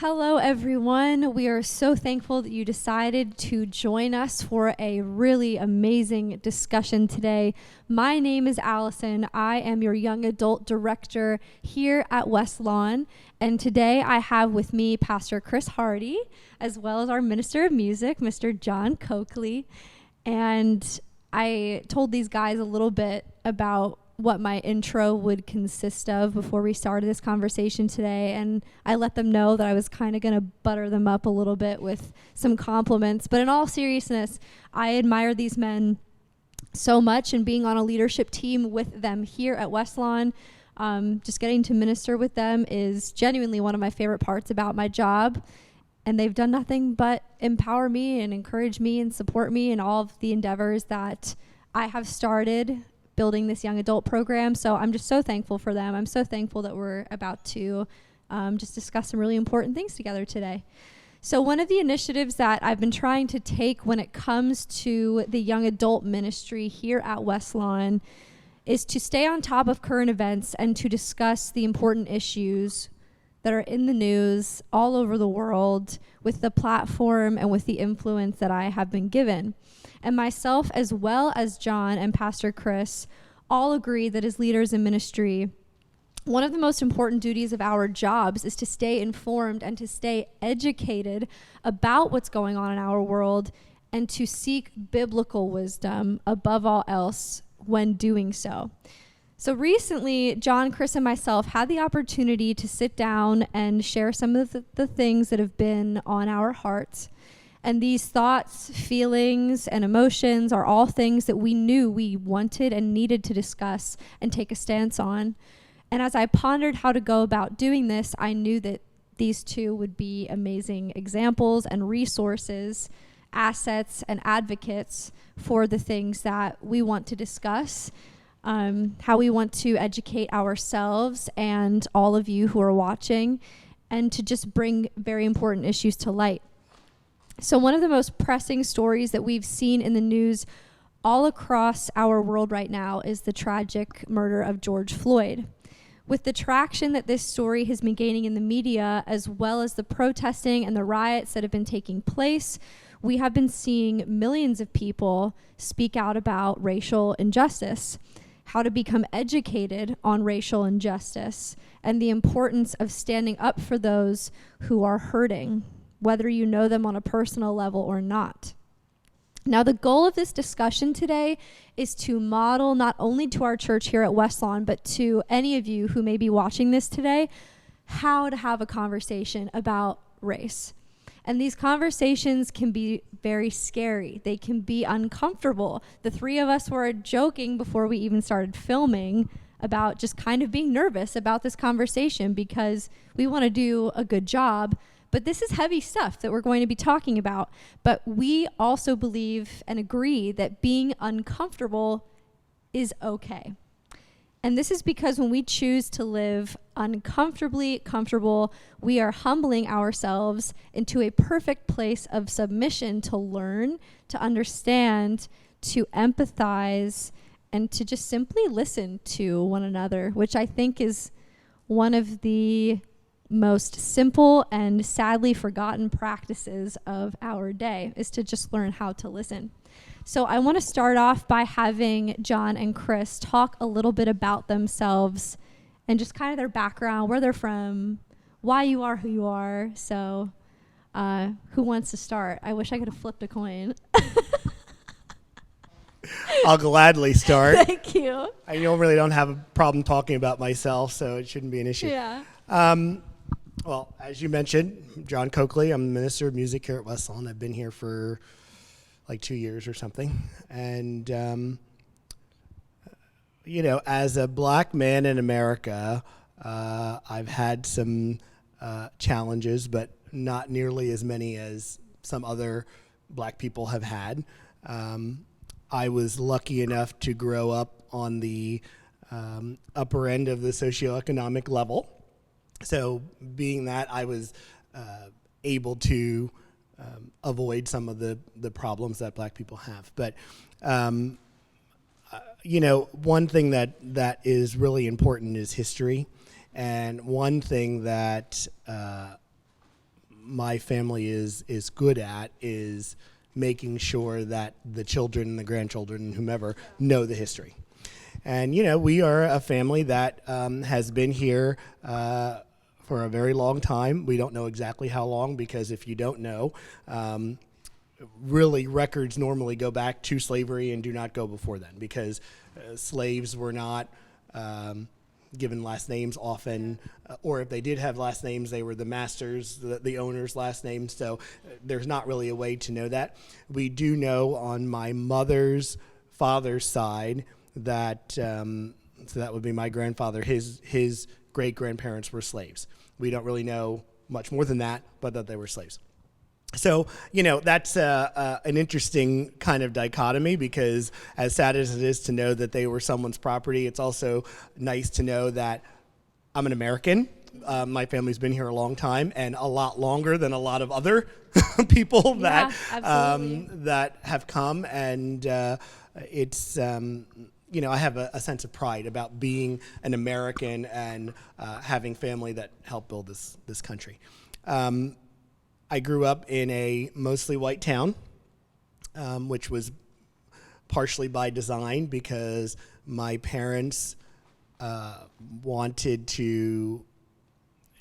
Hello, everyone. We are so thankful that you decided to join us for a really amazing discussion today. My name is Allison. I am your young adult director here at West Lawn. And today I have with me Pastor Chris Hardy, as well as our minister of music, Mr. John Coakley. And I told these guys a little bit about what my intro would consist of before we started this conversation today, and I let them know that I was kind of going to butter them up a little bit with some compliments. But in all seriousness, I admire these men so much, and being on a leadership team with them here at West Lawn, just getting to minister with them is genuinely one of my favorite parts about my job. And they've done nothing but empower me and encourage me and support me in all of the endeavors that I have started building this young adult program. So I'm just so thankful for them. I'm so thankful that we're about to just discuss some really important things together today. So one of the initiatives that I've been trying to take when it comes to the young adult ministry here at West Lawn is to stay on top of current events and to discuss the important issues that are in the news all over the world with the platform and with the influence that I have been given. And myself, as well as John and Pastor Chris, all agree that as leaders in ministry, one of the most important duties of our jobs is to stay informed and to stay educated about what's going on in our world and to seek biblical wisdom above all else when doing so. So recently, John, Chris, and myself had the opportunity to sit down and share some of the things that have been on our hearts. And these thoughts, feelings, and emotions are all things that we knew we wanted and needed to discuss and take a stance on. And as I pondered how to go about doing this, I knew that these two would be amazing examples and resources, assets, and advocates for the things that we want to discuss, how we want to educate ourselves and all of you who are watching, and to just bring very important issues to light. So one of the most pressing stories that we've seen in the news all across our world right now is the tragic murder of George Floyd. With the traction that this story has been gaining in the media, as well as the protesting and the riots that have been taking place, we have been seeing millions of people speak out about racial injustice, how to become educated on racial injustice, and the importance of standing up for those who are hurting, whether you know them on a personal level or not. Now, the goal of this discussion today is to model not only to our church here at West Lawn, but to any of you who may be watching this today, how to have a conversation about race. And these conversations can be very scary. They can be uncomfortable. The three of us were joking before we even started filming about just kind of being nervous about this conversation because we want to do a good job. But this is heavy stuff that we're going to be talking about. But we also believe and agree that being uncomfortable is okay. And this is because when we choose to live uncomfortably comfortable, we are humbling ourselves into a perfect place of submission to learn, to understand, to empathize, and to just simply listen to one another, which I think is one of the most simple and sadly forgotten practices of our day, is to just learn how to listen. So I want to start off by having John and Chris talk a little bit about themselves and just kind of their background, where they're from, why you are who you are. So who wants to start? I wish I could have flipped a coin. I'll gladly start. Thank you. I really don't have a problem talking about myself, so it shouldn't be an issue. Yeah. Well, as you mentioned, John Coakley, I'm the minister of music here at West Lawn. I've been here for like 2 years or something. And, as a black man in America, I've had some challenges, but not nearly as many as some other black people have had. I was lucky enough to grow up on the upper end of the socioeconomic level. So being that, I was able to avoid some of the problems that black people have. But, one thing that is really important is history. And one thing that my family is good at is making sure that the children and the grandchildren and whomever know the history. And, we are a family that has been here for a very long time. We don't know exactly how long, because if you don't know, really records normally go back to slavery and do not go before then, because slaves were not given last names often, or if they did have last names, they were the masters, the owner's last name. So there's not really a way to know that. We do know on my mother's father's side that, so that would be my grandfather, his great-grandparents were slaves. We don't really know much more than that, but that they were slaves. So, that's an interesting kind of dichotomy, because as sad as it is to know that they were someone's property, it's also nice to know that I'm an American. My family's been here a long time, and a lot longer than a lot of other people that have come. And it's, I have a sense of pride about being an American and having family that helped build this country. I grew up in a mostly white town, which was partially by design, because my parents wanted to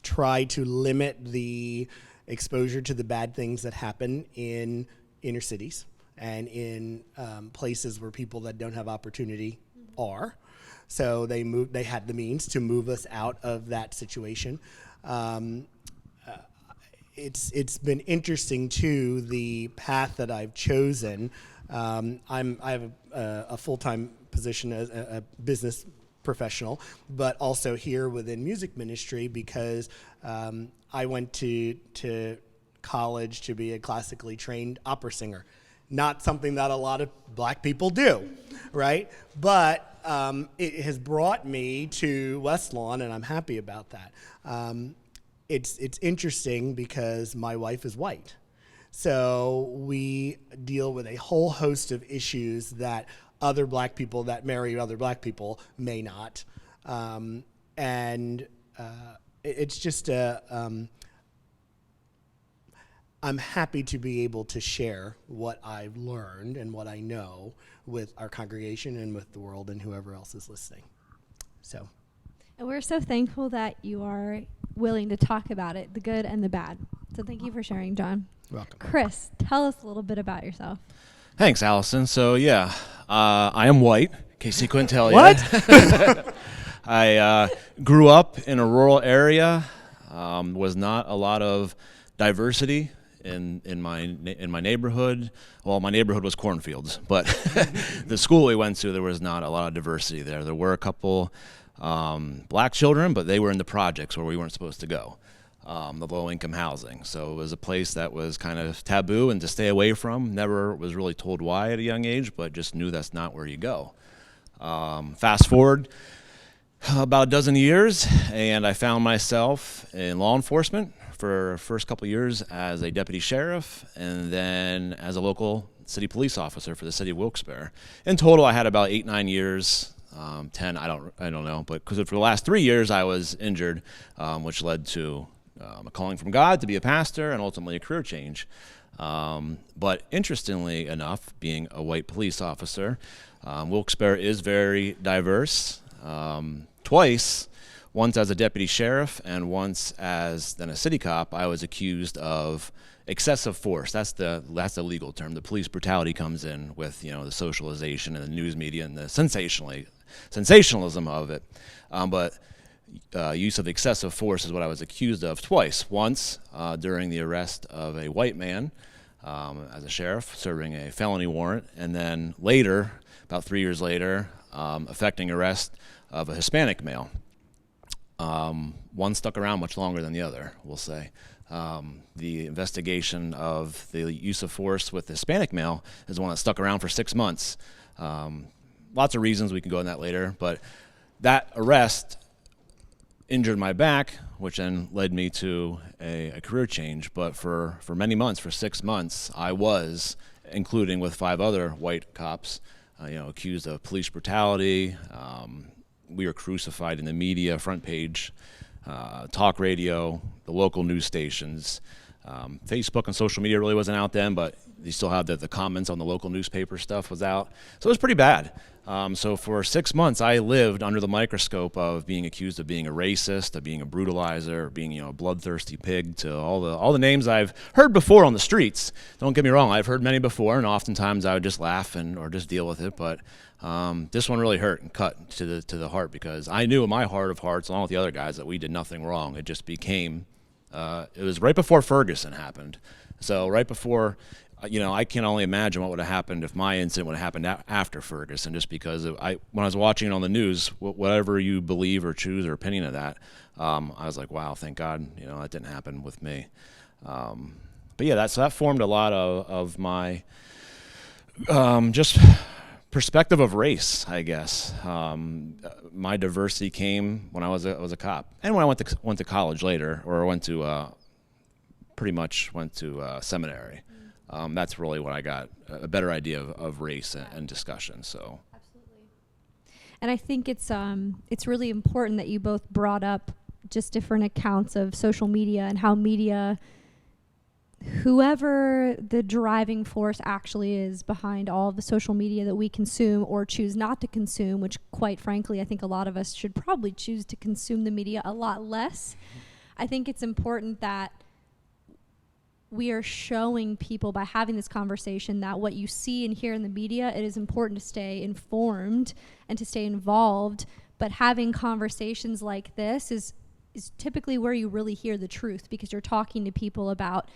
try to limit the exposure to the bad things that happen in inner cities and in places where people that don't have opportunity are. So they had the means to move us out of that situation. It's been interesting too, the path that I've chosen. I have a full-time position as a business professional, but also here within music ministry, because I went to college to be a classically trained opera singer. Not something that a lot of black people do, right? But it has brought me to West Lawn, and I'm happy about that. It's interesting because my wife is white. So we deal with a whole host of issues that other black people that marry other black people may not. It's just I'm happy to be able to share what I've learned and what I know with our congregation and with the world and whoever else is listening. So. And we're so thankful that you are willing to talk about it, the good and the bad. So thank you for sharing, John. You're welcome. Chris, tell us a little bit about yourself. Thanks, Allison. So I am white, in case you couldn't tell What? yet. I grew up in a rural area. Was not a lot of diversity in my neighborhood. Well, my neighborhood was cornfields, but the school we went to, there was not a lot of diversity there. There were a couple black children, but they were in the projects where we weren't supposed to go, the low-income housing. So it was a place that was kind of taboo and to stay away from. Never was really told why at a young age, but just knew that's not where you go. Fast forward about a dozen years, and I found myself in law enforcement for the first couple of years as a deputy sheriff, and then as a local city police officer for the city of Wilkes-Barre. In total, I had about 8-9 years. 10, I don't know, but because for the last 3 years I was injured, which led to a calling from God to be a pastor and ultimately a career change. But interestingly enough, being a white police officer, Wilkes-Barre is very diverse. Twice, once as a deputy sheriff and once as then a city cop, I was accused of excessive force. That's the legal term. The police brutality comes in with the socialization and the news media and the sensationalism of it. But use of excessive force is what I was accused of twice. Once during the arrest of a white man as a sheriff serving a felony warrant, and then later, about 3 years later, effecting arrest of a Hispanic male. One stuck around much longer than the other, we'll say. The investigation of the use of force with the Hispanic male is the one that stuck around for 6 months. Lots of reasons, we can go into that later, but that arrest injured my back, which then led me to a career change. But for many months, for 6 months, I was, including with 5 other white cops, accused of police brutality. We were crucified in the media, front page, talk radio, the local news stations. Facebook and social media really wasn't out then, but you still had the comments on the local newspaper stuff was out. So it was pretty bad. So for 6 months, I lived under the microscope of being accused of being a racist, of being a brutalizer, being a bloodthirsty pig, to all the names I've heard before on the streets. Don't get me wrong, I've heard many before, and oftentimes I would just laugh or just deal with it. But this one really hurt and cut to the heart, because I knew in my heart of hearts, along with the other guys, that we did nothing wrong. It just became. It was right before Ferguson happened. So right before. I can only imagine what would have happened if my incident would have happened after Ferguson, just because when I was watching it on the news, whatever you believe or choose or opinion of that, I was like, wow, thank God, that didn't happen with me. But yeah, that formed a lot of my just perspective of race, I guess. My diversity came when I was a cop, and when I went to college later, or went to seminary. That's really when I got a better idea of race and discussion. So, absolutely. And I think it's really important that you both brought up just different accounts of social media and how media, whoever the driving force actually is behind all of the social media that we consume or choose not to consume, which quite frankly, I think a lot of us should probably choose to consume the media a lot less. I think it's important that we are showing people by having this conversation that what you see and hear in the media, it is important to stay informed and to stay involved. But having conversations like this is typically where you really hear the truth, because you're talking to people about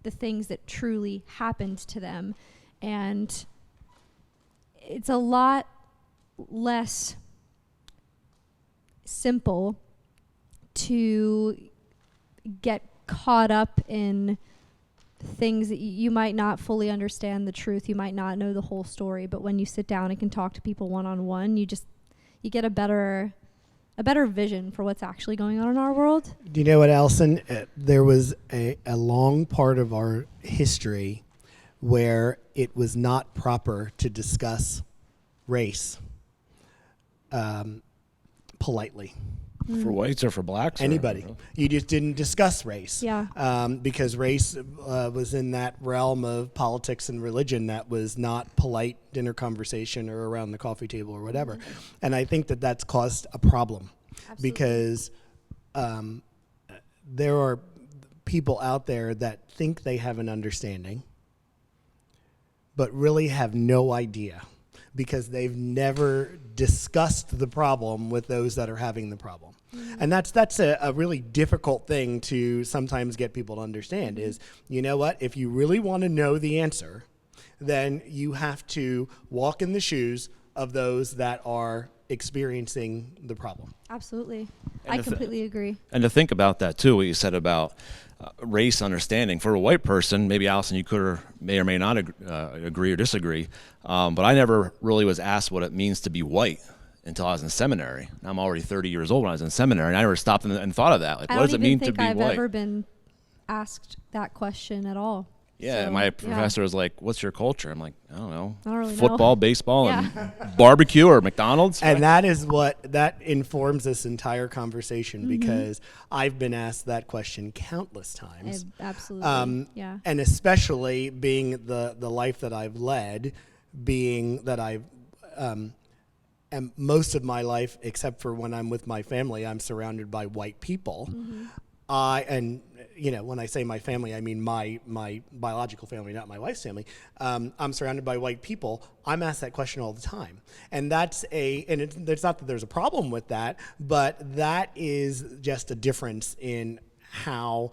the things that truly happened to them. And it's a lot less simple to get caught up in things that you might not fully understand the truth. You might not know the whole story, but when you sit down and can talk to people one-on-one, you get a better vision for what's actually going on in our world. Do you know what, Allison? There was a long part of our history where it was not proper to discuss race politely. For whites or for blacks? Anybody. You just didn't discuss race. Yeah. Because race was in that realm of politics and religion that was not polite dinner conversation or around the coffee table or whatever. Mm-hmm. And I think that that's caused a problem. Absolutely. Because there are people out there that think they have an understanding, but really have no idea, because they've never discussed the problem with those that are having the problem. Mm-hmm. And that's a really difficult thing to sometimes get people to understand is, you know what, if you really want to know the answer, then you have to walk in the shoes of those that are experiencing the problem. Absolutely. I completely agree. And to think about that too, what you said about race understanding. For a white person, maybe Allison, you may or may not agree or disagree, but I never really was asked what it means to be white until I was in seminary. I'm already 30 years old when I was in seminary, and I never stopped and thought of that. Like, what does it mean to be white? I don't even think I've ever been asked that question at all. Yeah, so, my professor was like, "What's your culture?" I'm like, "I don't know. I don't really Football, know. Baseball, and barbecue or McDonald's." And that is that informs this entire conversation, because I've been asked that question countless times. Absolutely. Yeah. And especially being the life that I've led, being that I've and most of my life, except for when I'm with my family, I'm surrounded by white people. Mm-hmm. And when I say my family, I mean my biological family, not my wife's family. I'm surrounded by white people. I'm asked that question all the time, and it's not that there's a problem with that, but that is just a difference in how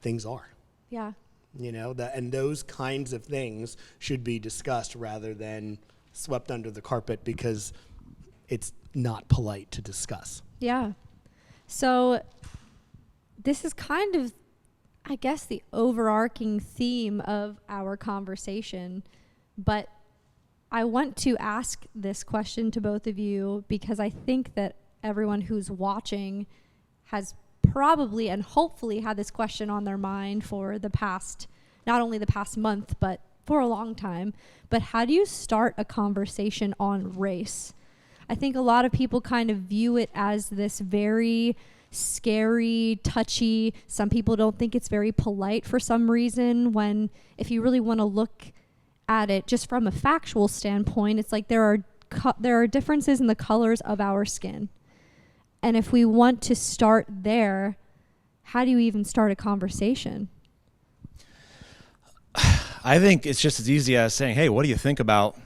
things are. Yeah. And those kinds of things should be discussed rather than swept under the carpet, because it's not polite to discuss. Yeah. So this is kind of, I guess, the overarching theme of our conversation, but I want to ask this question to both of you because I think that everyone who's watching has probably and hopefully had this question on their mind for not only the past month, but for a long time. But how do you start a conversation on race? I think a lot of people kind of view it as this very scary, touchy. Some people don't think it's very polite for some reason, when if you really want to look at it just from a factual standpoint, it's like there are differences in the colors of our skin. And if we want to start there, how do you even start a conversation? I think it's just as easy as saying, hey, what do you think about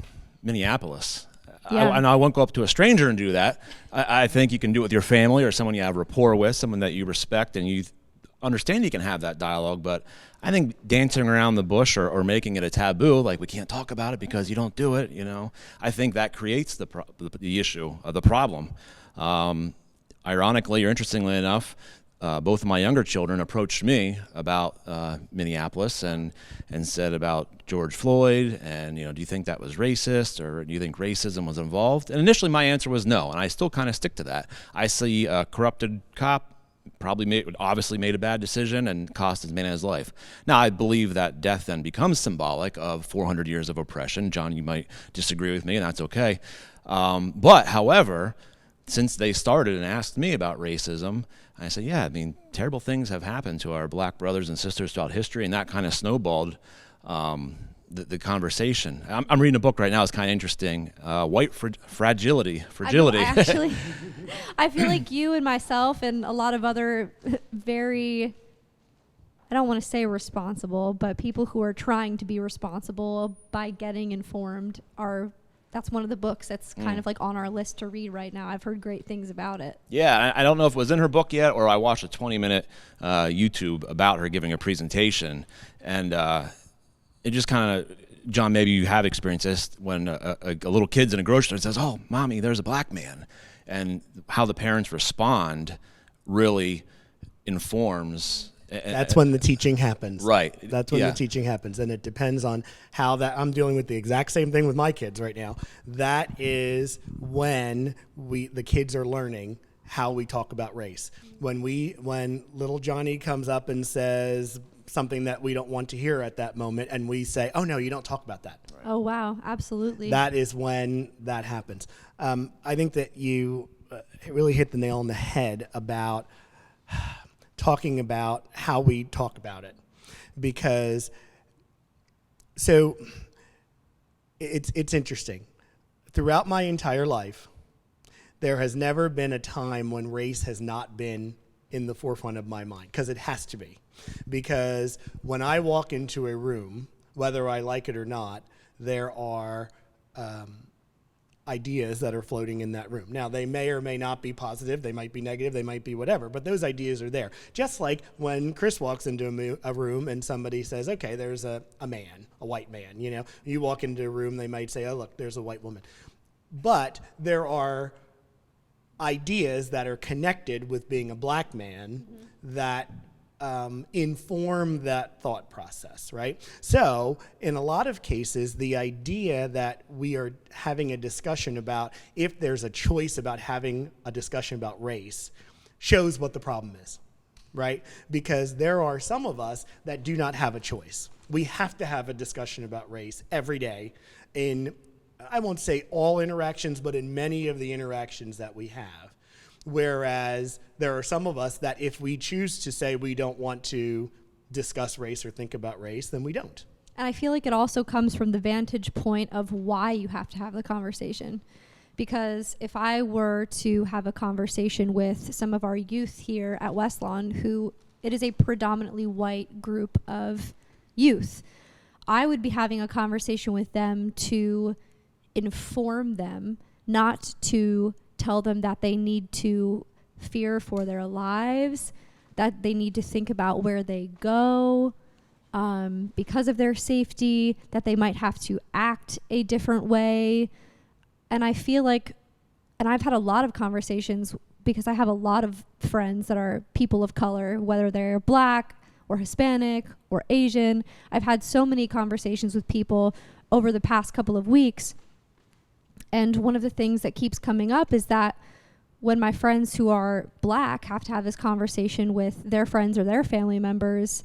Minneapolis? Yeah. I won't go up to a stranger and do that. I think you can do it with your family or someone you have rapport with, someone that you respect and you understand you can have that dialogue. But I think dancing around the bush or making it a taboo, like we can't talk about it because you don't do it, I think that creates the issue, the problem. Ironically or interestingly enough, both of my younger children approached me about Minneapolis and said about George Floyd and, do you think that was racist or do you think racism was involved? And initially my answer was no, and I still kind of stick to that. I see a corrupted cop obviously made a bad decision and cost his man his life. Now, I believe that death then becomes symbolic of 400 years of oppression. John, you might disagree with me, and that's okay. But, however, since they started and asked me about racism, I said, yeah, terrible things have happened to our black brothers and sisters throughout history, and that kind of snowballed the conversation. I'm reading a book right now. It's kind of interesting. White Fragility. I feel like you and myself and a lot of other very, I don't want to say responsible, but people who are trying to be responsible by getting informed that's one of the books that's kind of like on our list to read right now. I've heard great things about it. Yeah, I don't know if it was in her book yet or I watched a 20-minute YouTube about her giving a presentation. And it just kind of, John, maybe you have experienced this when a little kid's in a grocery store and says, oh, Mommy, there's a black man. And how the parents respond really informs. That's when the teaching happens. Right. That's when the teaching happens. And it depends on how I'm dealing with the exact same thing with my kids right now. That is when the kids are learning how we talk about race. When little Johnny comes up and says something that we don't want to hear at that moment, and we say, oh, no, you don't talk about that. Right. Oh, wow. Absolutely. That is when that happens. I think that you really hit the nail on the head about talking about how we talk about it, because it's interesting. Throughout my entire life, there has never been a time when race has not been in the forefront of my mind, because it has to be. Because when I walk into a room, whether I like it or not, there are ideas that are floating in that room. Now, they may or may not be positive, they might be negative, they might be whatever, but those ideas are there. Just like when Chris walks into a room and somebody says, okay, there's a man, a white man, You walk into a room, they might say, oh, look, there's a white woman. But there are ideas that are connected with being a black man that inform that thought process, right? So in a lot of cases, the idea that we are having a discussion about if there's a choice about having a discussion about race shows what the problem is, right? Because there are some of us that do not have a choice. We have to have a discussion about race every day in, I won't say all interactions, but in many of the interactions that we have. Whereas there are some of us that if we choose to say we don't want to discuss race or think about race, then we don't. And I feel like it also comes from the vantage point of why you have to have the conversation. Because if I were to have a conversation with some of our youth here at Westlawn, who it is a predominantly white group of youth, I would be having a conversation with them to inform them, not to tell them that they need to fear for their lives, that they need to think about where they go because of their safety, that they might have to act a different way. And I feel like, and I've had a lot of conversations because I have a lot of friends that are people of color, whether they're black or Hispanic or Asian. I've had so many conversations with people over the past couple of weeks. And one of the things that keeps coming up is that when my friends who are black have to have this conversation with their friends or their family members,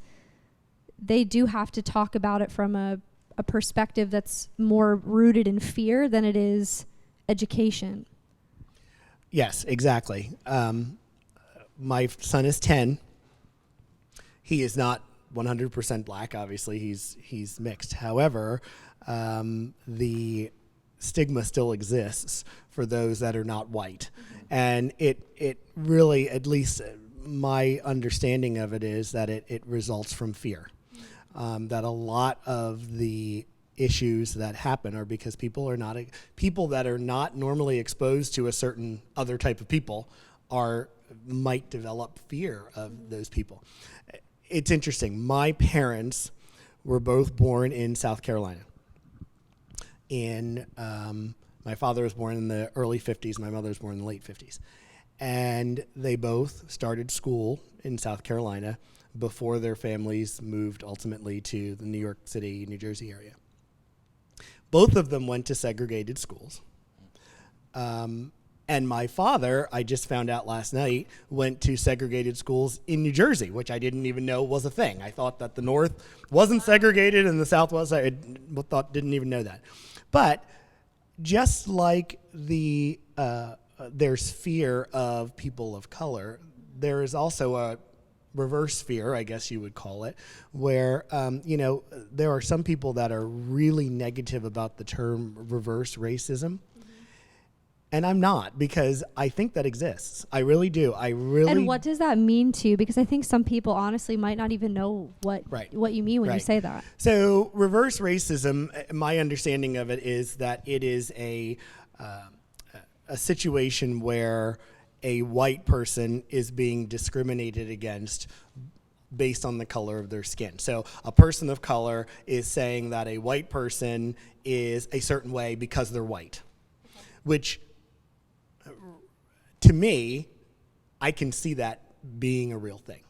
they do have to talk about it from a perspective that's more rooted in fear than it is education. Yes, exactly. my son is 10. He is not 100% black. Obviously, he's mixed. However, the stigma still exists for those that are not white, and it really, at least my understanding of it, is that it results from fear. That a lot of the issues that happen are because people that are not normally exposed to a certain other type of people might develop fear of those people. It's interesting. My parents were both born in South Carolina. My father was born in the early 50s. My mother was born in the late 50s. And they both started school in South Carolina before their families moved ultimately to the New York City, New Jersey area. Both of them went to segregated schools. And my father, I just found out last night, went to segregated schools in New Jersey, which I didn't even know was a thing. I thought that the North wasn't segregated and the South was. Didn't even know that. But just like there's fear of people of color, there is also a reverse fear, I guess you would call it, where there are some people that are really negative about the term reverse racism. And I'm not, because I think that exists. I really do. And what does that mean to you? Because I think some people honestly might not even know what you mean when you say that. So reverse racism, my understanding of it is that it is a situation where a white person is being discriminated against based on the color of their skin. So a person of color is saying that a white person is a certain way because they're white, which to me, I can see that being a real thing,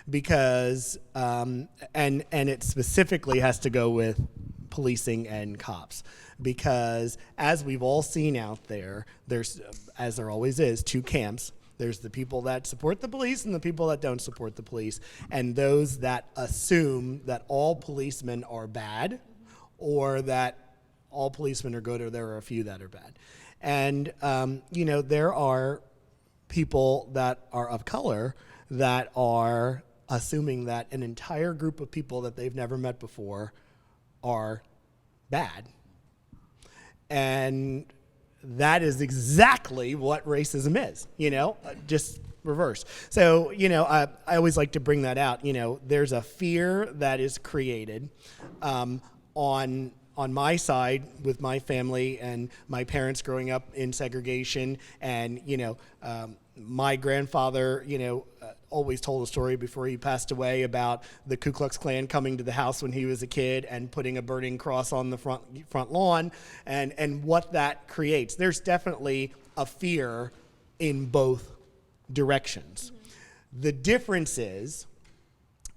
because and it specifically has to go with policing and cops, because as we've all seen out there, there's, as there always is, two camps. There's the people that support the police and the people that don't support the police, and those that assume that all policemen are bad, or that all policemen are good, or there are a few that are bad. And there are people that are of color that are assuming that an entire group of people that they've never met before are bad. And that is exactly what racism is, just reverse. So, I always like to bring that out. There's a fear that is created on my side with my family and my parents growing up in segregation, and my grandfather always told a story before he passed away about the Ku Klux Klan coming to the house when he was a kid and putting a burning cross on the front lawn, and what that creates. There's definitely a fear in both directions. The difference is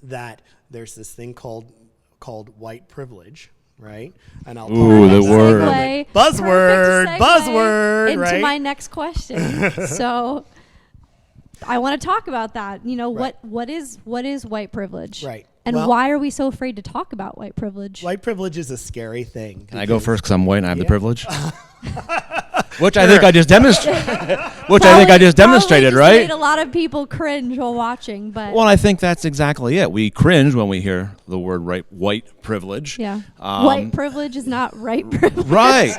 that there's this thing called white privilege. Right, and I'll the word buzzword into right? my next question. So, I want to talk about that. What is white privilege? Right. And why are we so afraid to talk about white privilege? White privilege is a scary thing. Can I go first because I'm white and I have the privilege? Which I think I just demonstrated. Right? Made a lot of people cringe while watching, but well, I think that's exactly it. We cringe when we hear the word white privilege. Yeah, white privilege is not right privilege. Right.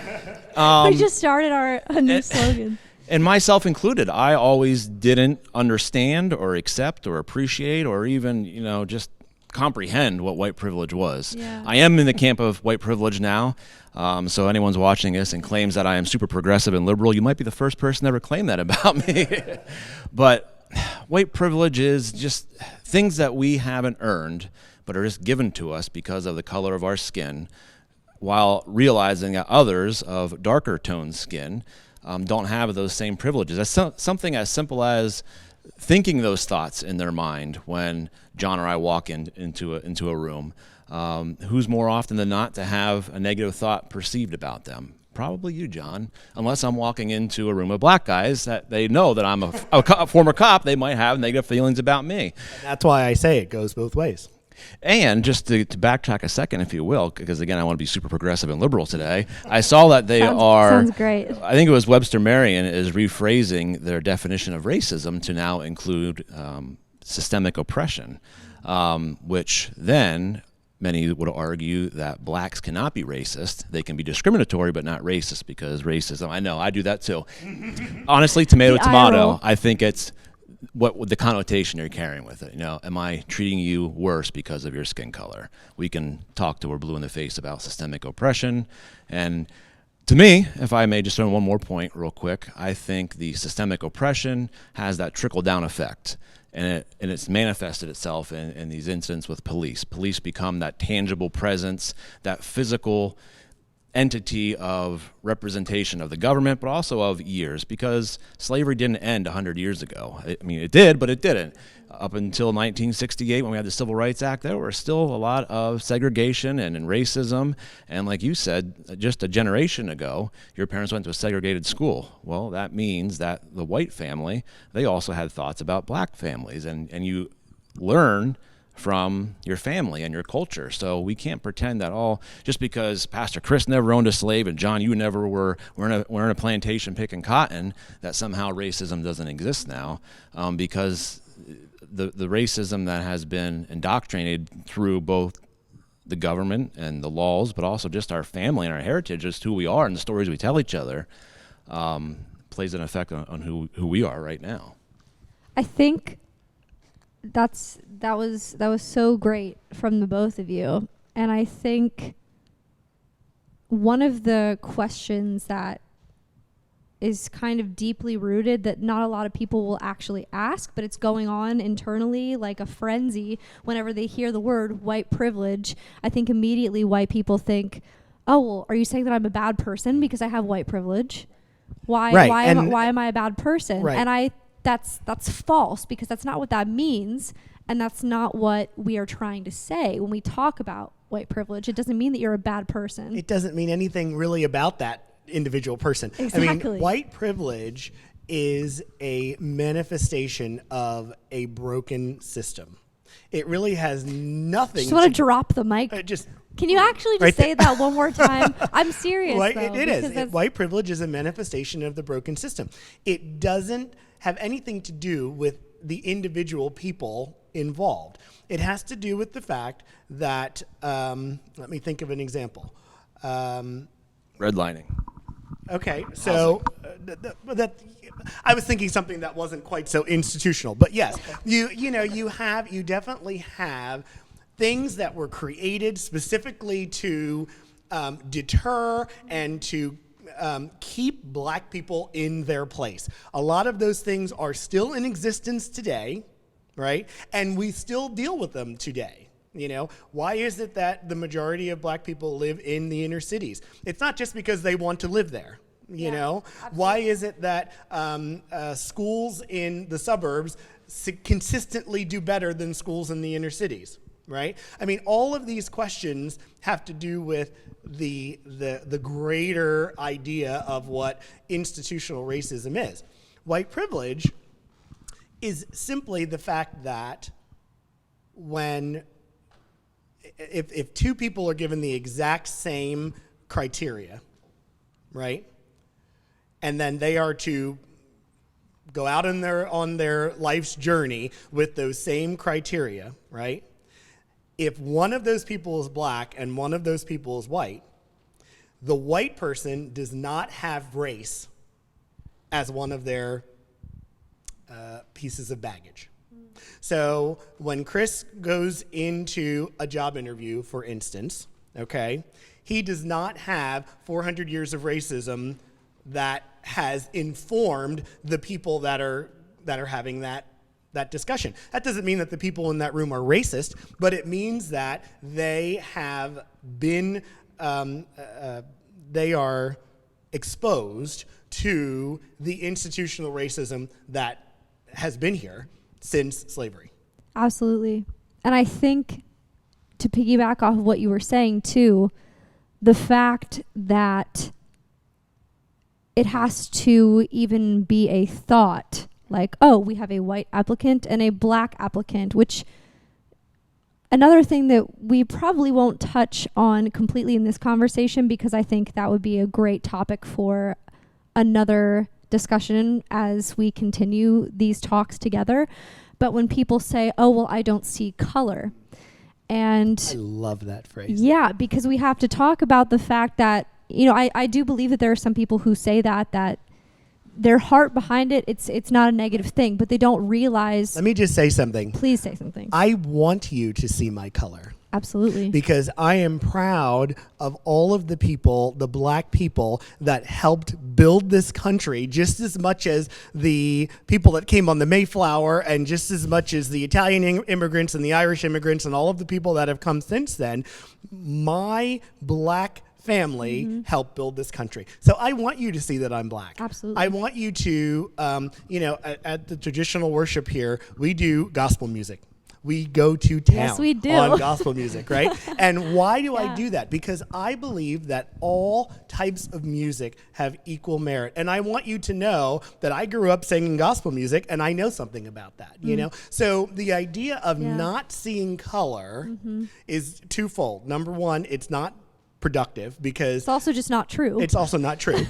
We just started a new slogan. And myself included, I always didn't understand or accept or appreciate or even just comprehend what white privilege was. Yeah. I am in the camp of white privilege now. So anyone's watching this and claims that I am super progressive and liberal, you might be the first person to ever claim that about me. But white privilege is just things that we haven't earned, but are just given to us because of the color of our skin, while realizing that others of darker toned skin don't have those same privileges. That's something as simple as thinking those thoughts in their mind when John or I walk into a room. Who's more often than not to have a negative thought perceived about them? Probably you, John. Unless I'm walking into a room of black guys that they know that I'm a former cop, they might have negative feelings about me. And that's why I say it goes both ways. And just to backtrack a second, if you will, because again, I want to be super progressive and liberal today. I saw that they Sounds great. I think it was Webster Marion is rephrasing their definition of racism to now include systemic oppression, which then many would argue that blacks cannot be racist. They can be discriminatory, but not racist, because racism, I know, I do that too. Honestly, tomato, tomato, I think it's what the connotation you're carrying with it. Am I treating you worse because of your skin color? We can talk till we're blue in the face about systemic oppression. And to me, if I may just throw in one more point real quick, I think the systemic oppression has that trickle-down effect. And it's manifested itself in these incidents with police. Police become that tangible presence, that physical entity of representation of the government, but also of years, because slavery didn't end 100 years ago. I mean, it did, but it didn't. Up until 1968, when we had the Civil Rights Act, there were still a lot of segregation and racism. And like you said, just a generation ago, your parents went to a segregated school. Well, that means that the white family, they also had thoughts about black families. And you learn from your family and your culture. So we can't pretend that just because Pastor Chris never owned a slave and John, you never were in a plantation picking cotton, that somehow racism doesn't exist now, because the racism that has been indoctrinated through both the government and the laws, but also just our family and our heritage, just who we are and the stories we tell each other, plays an effect on who we are right now. I think that was so great from the both of you. And I think one of the questions that is kind of deeply rooted that not a lot of people will actually ask, but it's going on internally like a frenzy whenever they hear the word white privilege. I think immediately white people think, oh, well, are you saying that I'm a bad person because I have white privilege? Why am I a bad person? Right. And that's false, because that's not what that means, and that's not what we are trying to say when we talk about white privilege. It doesn't mean that you're a bad person. It doesn't mean anything really about that individual person. Exactly. I mean, white privilege is a manifestation of a broken system. It really has nothing. Just want to drop the mic. Can you actually just say that one more time? I'm serious. It is. White privilege is a manifestation of the broken system. It doesn't have anything to do with the individual people involved. It has to do with the fact that, let me think of an example. Redlining. Okay, so I was thinking something that wasn't quite so institutional, but yes, you definitely have things that were created specifically to deter and to keep black people in their place. A lot of those things are still in existence today, right? And we still deal with them today. Why is it that the majority of black people live in the inner cities? It's not just because they want to live there. Why is it that schools in the suburbs consistently do better than schools in the inner cities, right? I mean, all of these questions have to do with the greater idea of what institutional racism is. White privilege is simply the fact that if two people are given the exact same criteria, right, and then they are to go out on their life's journey with those same criteria, right, if one of those people is black and one of those people is white, the white person does not have race as one of their pieces of baggage. So when Chris goes into a job interview, for instance, okay, he does not have 400 years of racism that has informed the people that are having that discussion. That doesn't mean that the people in that room are racist, but it means that they have been, they are exposed to the institutional racism that has been here since slavery. Absolutely. And I think, to piggyback off of what you were saying too, the fact that it has to even be a thought, like, oh, we have a white applicant and a black applicant, which another thing that we probably won't touch on completely in this conversation, because I think that would be a great topic for another discussion as we continue these talks together. But when people say, oh, well, I don't see color. And I love that phrase. yeah, because we have to talk about the fact that, I do believe that there are some people who say that their heart behind it, it's not a negative thing, but they don't realize. Let me just say something. Please say something. I want you to see my color. Absolutely. Because I am proud of all of the people, the black people that helped build this country, just as much as the people that came on the Mayflower, and just as much as the Italian immigrants and the Irish immigrants and all of the people that have come since then. My black family helped build this country. So I want you to see that I'm black. Absolutely. I want you to, at the traditional worship here, we do gospel music. We go to town Yes, we do. on gospel music, right? And why do I Yeah. do that? Because I believe that all types of music have equal merit. And I want you to know that I grew up singing gospel music, and I know something about that, you know? So the idea of Yeah. not seeing color is twofold. Number one, it's not productive because It's also just not true. it's also not true.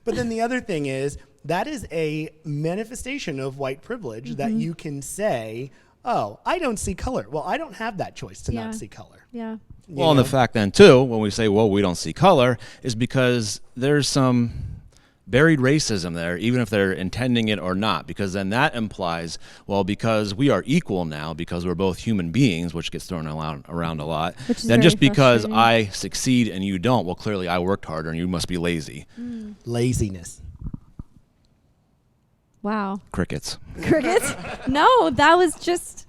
But then the other thing is that is a manifestation of white privilege that you can say, oh, I don't see color. Well, I don't have that choice to Yeah. not see color. yeah. You Well, and the know? fact then, too, when we say, well, we don't see color, is because there's some buried racism there, even if they're intending it or not, because then that implies, well, because we are equal now, because we're both human beings, which gets thrown around a lot, Which is then very just because frustrating. I succeed and you don't, well, clearly I worked harder and you must be lazy. Laziness. Wow. Crickets. Crickets? No, that was just.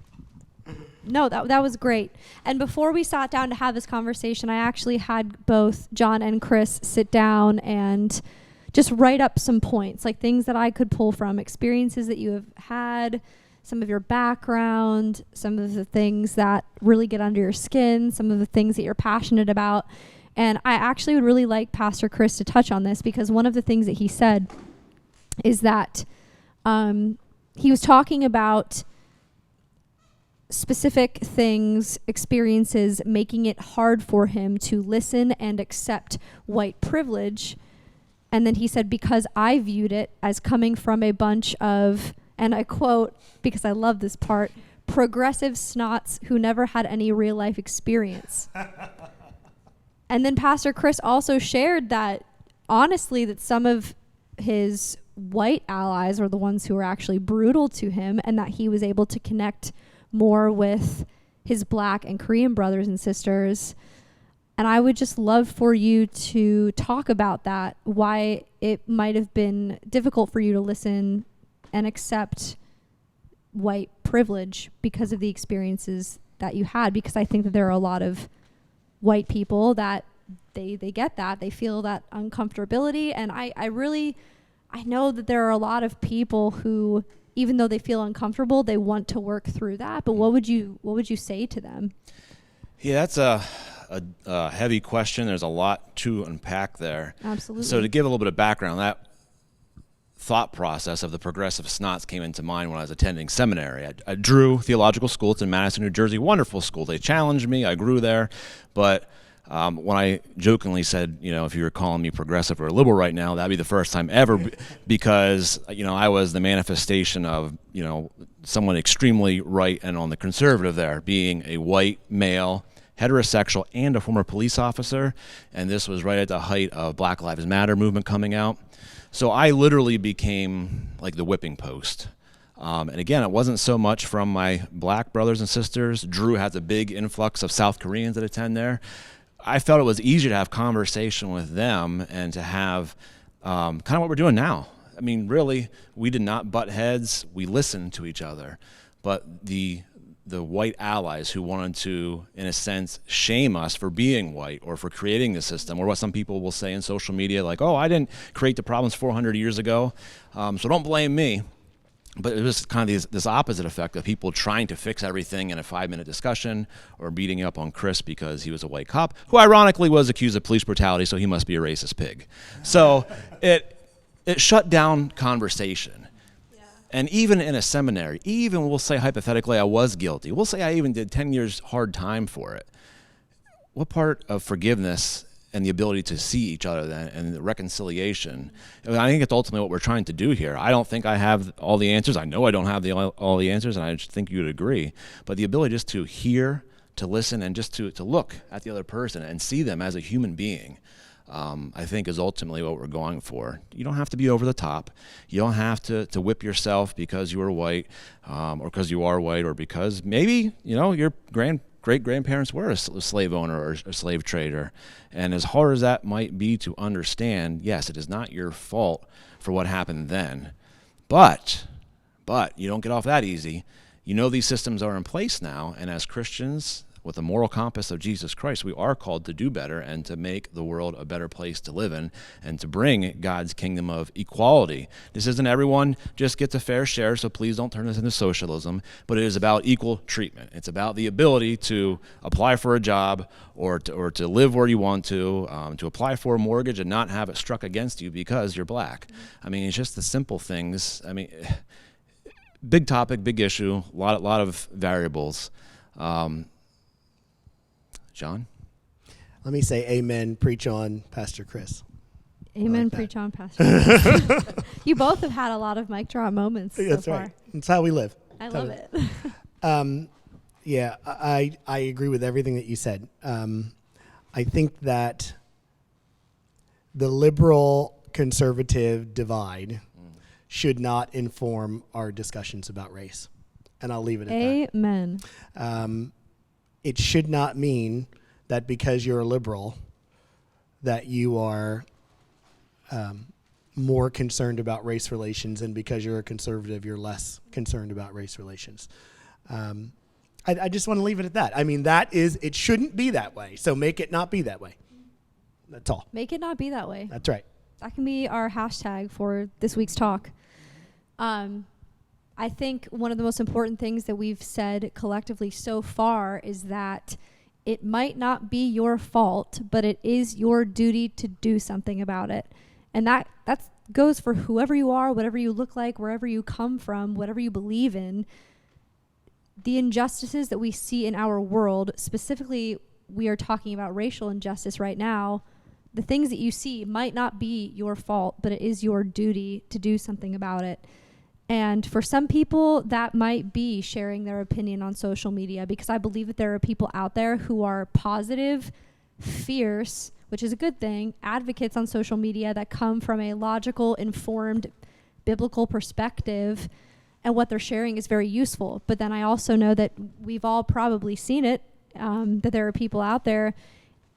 No, that was great. And before we sat down to have this conversation, I actually had both John and Chris sit down and just write up some points, like things that I could pull from, experiences that you have had, some of your background, some of the things that really get under your skin, some of the things that you're passionate about. And I actually would really like Pastor Chris to touch on this, because one of the things that he said is that he was talking about specific things, experiences, making it hard for him to listen and accept white privilege. And then he said, because I viewed it as coming from a bunch of, and I quote, because I love this part, progressive snots who never had any real life experience. And then Pastor Chris also shared that, honestly, that some of his white allies are the ones who were actually brutal to him, and that he was able to connect more with his black and Korean brothers and sisters. And I would just love for you to talk about that, why it might have been difficult for you to listen and accept white privilege because of the experiences that you had, because I think that there are a lot of white people that they get that. They feel that uncomfortability. And I know that there are a lot of people who, even though they feel uncomfortable, they want to work through that. But what would you say to them? Yeah, that's a heavy question. There's a lot to unpack there. Absolutely. So to give a little bit of background, that thought process of the progressive snots came into mind when I was attending seminary. I Drew Theological School. It's in Madison, New Jersey. Wonderful school. They challenged me. I grew there. But when I jokingly said, if you were calling me progressive or liberal right now, that'd be the first time ever, because, I was the manifestation of, someone extremely right and on the conservative there, being a white male, heterosexual, and a former police officer. And this was right at the height of Black Lives Matter movement coming out. So I literally became like the whipping post. And again, it wasn't so much from my black brothers and sisters. Drew has a big influx of South Koreans that attend there. I felt it was easier to have conversation with them and to have kind of what we're doing now. I mean, really, we did not butt heads. We listened to each other. But the white allies who wanted to, in a sense, shame us for being white or for creating the system, or what some people will say in social media, like, oh, I didn't create the problems 400 years ago, so don't blame me. But it was kind of this opposite effect of people trying to fix everything in a 5-minute discussion, or beating up on Chris because he was a white cop, who ironically was accused of police brutality, so he must be a racist pig. So it shut down conversation. And even in a seminary, even we'll say hypothetically I was guilty. We'll say I even did 10 years hard time for it. What part of forgiveness and the ability to see each other then and the reconciliation, I think it's ultimately what we're trying to do here. I don't think I have all the answers. I know I don't have all the answers, and I just think you'd agree. But the ability just to hear, to listen, and just to look at the other person and see them as a human being, I think is ultimately what we're going for. You don't have to be over the top. You don't have to whip yourself because you are white, or because you are white, or because maybe, your great-grandparents were a slave owner or a slave trader. And as hard as that might be to understand, yes, it is not your fault for what happened then. But you don't get off that easy. These systems are in place now, and as Christians, with the moral compass of Jesus Christ, we are called to do better and to make the world a better place to live in and to bring God's kingdom of equality. This isn't everyone just gets a fair share, so please don't turn this into socialism, but it is about equal treatment. It's about the ability to apply for a job or to live where you want to apply for a mortgage and not have it struck against you because you're black. I mean, it's just the simple things. I mean, big topic, big issue, a lot of variables. John? Let me say amen, preach on, Pastor Chris. Amen, preach on, Pastor Chris. You both have had a lot of mic drop moments so That's far. right. That's how we live. I love it. Yeah, I agree with everything that you said. I think that the liberal-conservative divide should not inform our discussions about race. And I'll leave it at that. Amen. It should not mean that because you're a liberal that you are more concerned about race relations, and because you're a conservative you're less concerned about race relations. I just want to leave it at that. I mean, it shouldn't be that way, so make it not be that way. That's all. Make it not be that way. That's right. That can be our hashtag for this week's talk. I think one of the most important things that we've said collectively so far is that it might not be your fault, but it is your duty to do something about it. And that goes for whoever you are, whatever you look like, wherever you come from, whatever you believe in. The injustices that we see in our world, specifically we are talking about racial injustice right now, the things that you see might not be your fault, but it is your duty to do something about it. And for some people, that might be sharing their opinion on social media, because I believe that there are people out there who are positive, fierce, which is a good thing, advocates on social media that come from a logical, informed, biblical perspective, and what they're sharing is very useful. But then I also know that we've all probably seen it, that there are people out there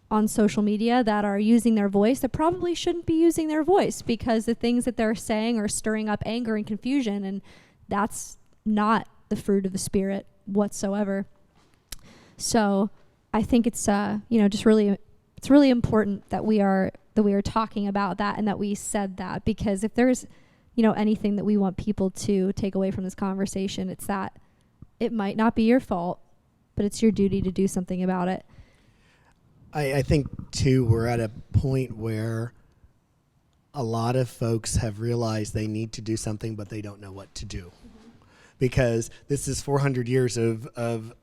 on social media that are using their voice that probably shouldn't be using their voice, because the things that they're saying are stirring up anger and confusion, and that's not the fruit of the Spirit whatsoever. So I think it's it's really important that we are talking about that, and that we said that, because if there's anything that we want people to take away from this conversation, it's that it might not be your fault, but it's your duty to do something about it. I think, too, we're at a point where a lot of folks have realized they need to do something, but they don't know what to do. Because this is 400 years of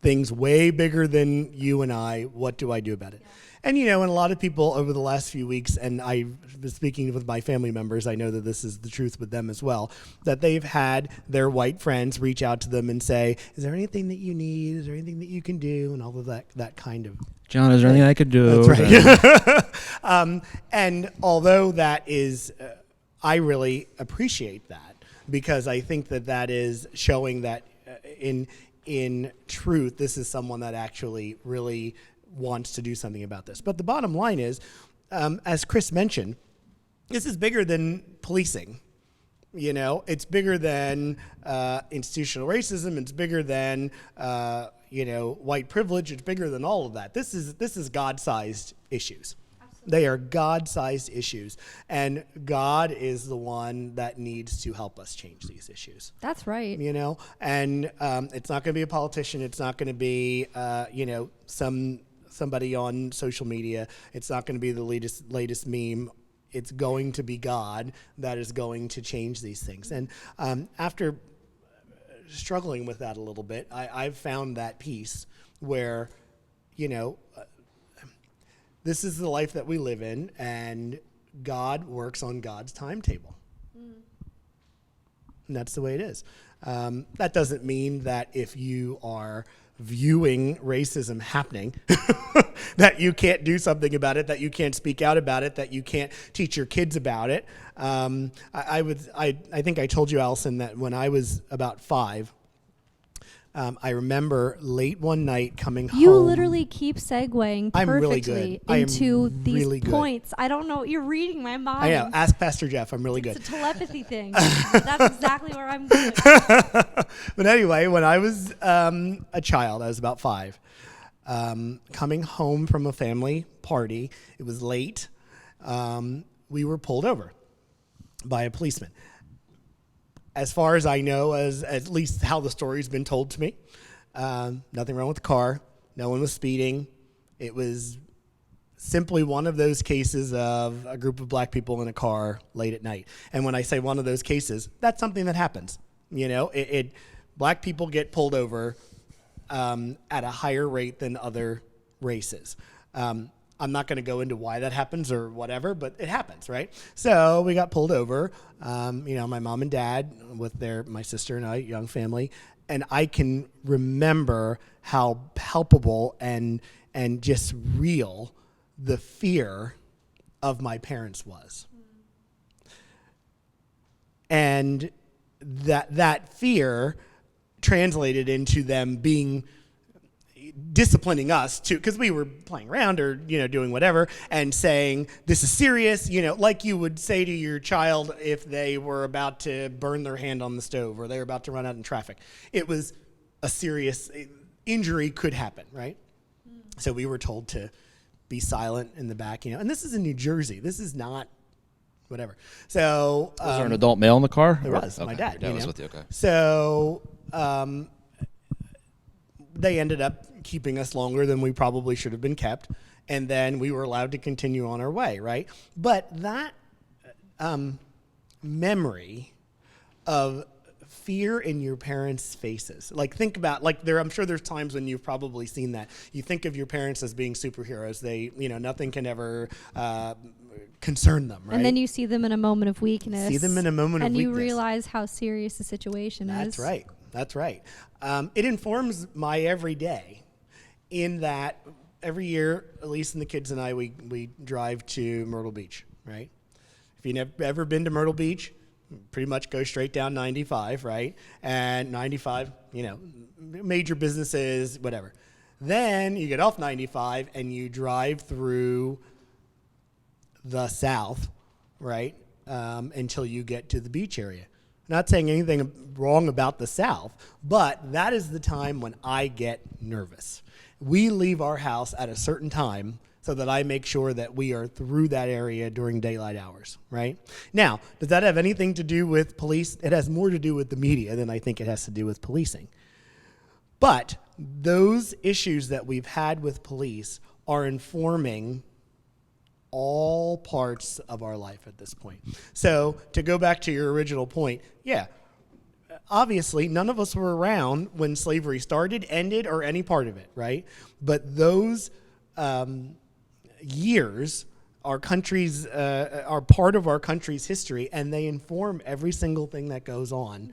things way bigger than you and I. What do I do about it? Yeah. And, and a lot of people over the last few weeks, and I've been speaking with my family members, I know that this is the truth with them as well, that they've had their white friends reach out to them and say, is there anything that you need? Is there anything that you can do? And all of that kind of. John, is there anything I could do? That's right. And although that is, I really appreciate that, because I think that is showing that in truth, this is someone that actually really wants to do something about this. But the bottom line is, as Chris mentioned, this is bigger than policing. It's bigger than institutional racism. It's bigger than white privilege. It's bigger than all of that. This is God-sized issues. Absolutely. They are God-sized issues, and God is the one that needs to help us change these issues. That's right. And it's not going to be a politician. It's not going to be somebody on social media. It's not going to be the latest meme. it's going to be God that is going to change these things. And after struggling with that a little bit, I've found that peace where, this is the life that we live in, and God works on God's timetable. And that's the way it is. That doesn't mean that if you are viewing racism happening, that you can't do something about it, that you can't speak out about it, that you can't teach your kids about it. I think I told you, Allison, that when I was about 5, I remember late one night coming home. You literally keep segueing I'm really perfectly good. into these really good. points. I don't know. You're reading my mind. I know. Ask Pastor Jeff. I'm really good. It's a telepathy thing. That's exactly where I'm going. But anyway, when I was a child, I was about 5, coming home from a family party. It was late. We were pulled over by a policeman. As far as I know, as at least how the story's been told to me, nothing wrong with the car. No one was speeding. It was simply one of those cases of a group of black people in a car late at night. And when I say one of those cases, that's something that happens. Black people get pulled over at a higher rate than other races. I'm not going to go into why that happens or whatever, but it happens, right? So we got pulled over, my mom and dad with my sister and I, young family, and I can remember how palpable and just real the fear of my parents was. And that fear translated into them disciplining us because we were playing around or doing whatever, and saying, this is serious, like you would say to your child if they were about to burn their hand on the stove or they were about to run out in traffic. It was a serious injury, could happen, right? So we were told to be silent in the back, and this is in New Jersey. This is not whatever. So was there an adult male in the car? There was. Okay. My dad. Your dad was with you. Okay. So they ended up keeping us longer than we probably should have been kept, and then we were allowed to continue on our way, right? But that memory of fear in your parents' faces, think about, I'm sure there's times when you've probably seen that. You think of your parents as being superheroes. They, nothing can ever concern them, right? And then you see them in a moment of weakness. And you realize how serious the situation is. That's right. It informs my everyday in that every year, Elise and the kids and I, we drive to Myrtle Beach, right? If you've ever been to Myrtle Beach, pretty much go straight down 95, right? And 95, major businesses, whatever. Then you get off 95 and you drive through the south, right, until you get to the beach area. Not saying anything wrong about the South, but that is the time when I get nervous. We leave our house at a certain time so that I make sure that we are through that area during daylight hours, right? Now, does that have anything to do with police? It has more to do with the media than I think it has to do with policing. But those issues that we've had with police are informing all parts of our life at this point. So to go back to your original point, obviously none of us were around when slavery started, ended, or any part of it, right? But those years, are part of our country's history, and they inform every single thing that goes on